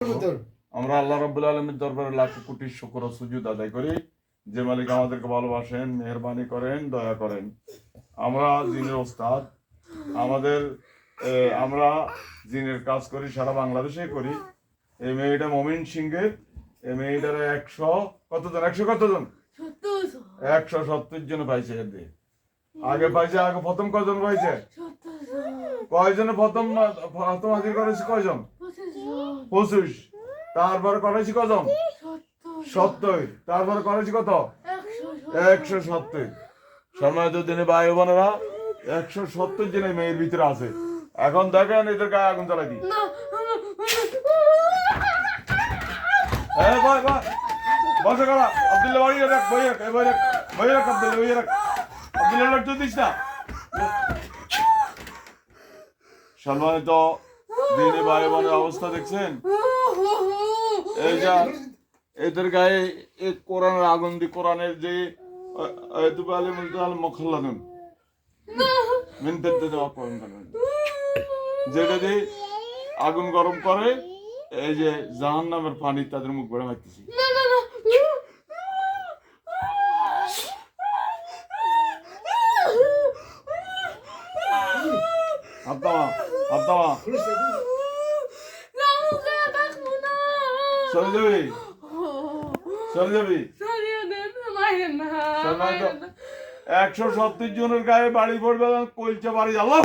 আমরা আল্লাহ রাব্বুল আলামিনের দরবারে লাখ কোটি শুকর ও সুজুদ আদায় করি, যে মালিক আমাদেরকে ভালোবাসেন, মেহেরবানি করেন, দয়া করেন। আমরা জিনের ওস্তাদ, আমাদের আমরা জিনের কাজ করি, সারা বাংলাদেশে করি। এই মেয়েটা মমিন সিংহের, এই মেয়েটার 100 কতজন 170 জন পাইছে। আগে পাইছে, আগে প্রথম কজন পাইছে? কয়জনে প্রথম হাজির করেছি? কয়জন? 25। তারপরে করেছি কজন? 70। তারপরে করেছি কত? 170। সম্মানিত দিনে ভাই বোনেরা, 170 জন মেয়ের ভিতরে আছে। এখন দেখেন এদের গায়ে আগুন জ্বালাই দিই। বসে করা আব্দুল্লাহ বাড়ি রাখ, বই রাখ, বই রাখ আব্দুল্লাহ, বই রাখ আব্দুল্লাহ, লড়তে দিস না। সম্মানিত দিনে ভাই বোনের অবস্থা দেখছেন? এই যা এদের গায়ে এই কোরআনের আগুন দি, কোরআনের যে যেটা দিয়ে আগুন গরম করে, এই যে জাহান্নামের পানি তাদের মুখ ভরে মারতেছি। চলে যাবি, চলে যাবি। 170 জনের গায়ে বাড়ি পড়বে, কলচা বাড়ি। আল্লাহ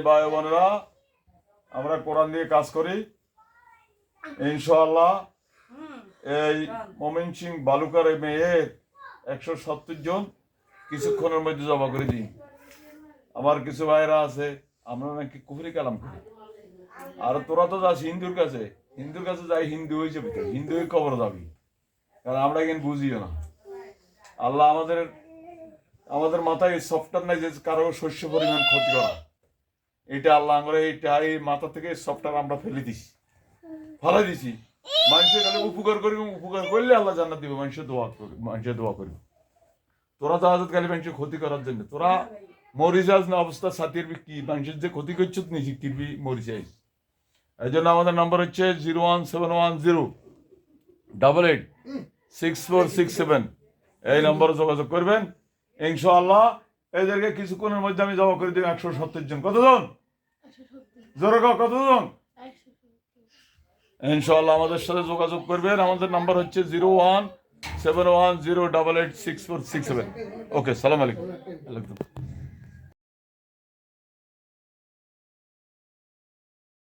ভাই বোনেরা, আমরা কোরআন দিয়ে কাজ করি ইনশাআল্লাহ। এই মমিন সিং বালুকার মেয়ের 170 জন কিছুক্ষণের মধ্যে জমা করে দিই। আমার কিছু ভাইরা আছে, আমরা নাকি কুফরি কালাম করি। আর তোরা তো যাস হিন্দুর কাছে, যাই হিন্দু হয়ে যাবি, হিন্দু হয়ে খবর যাবি, কারণ আমরা এখানে বুঝিও না। আল্লাহ আমাদের মাথায় সফটওয়্যার নাই যে কারো শস্য পরিমাণ ক্ষতি করা। এটা আল্লাহ আমরা এই মাথা থেকে সফটওয়্যার আমরা ফেলে দিছি। মানুষের খালি উপকার করি, উপকার করলে আল্লাহ জান্নাত দিবে। মানুষের দোয়া করবে। তোরা তো আজাদ খালি মানুষের ক্ষতি করার জন্য, তোরা মরিচাস না অবস্থা সাথীর কি মানুষের যে ক্ষতি করছ নিজে কিরবি মরিচাইস। এই জন্য আমাদের নাম্বার হচ্ছে 01710886467। এই নম্বরে যোগাযোগ করবেন ইনশাআল্লাহ। এদেরকে কিছুক্ষণের মধ্যে আমি জমা করে দিব 170 জন। কতজন? জোরে কতজন? ইনশাআল্লাহ আমাদের সাথে যোগাযোগ করবেন। আমাদের নাম্বার হচ্ছে 01710886467। ওকে, সালাম আলাইকুম।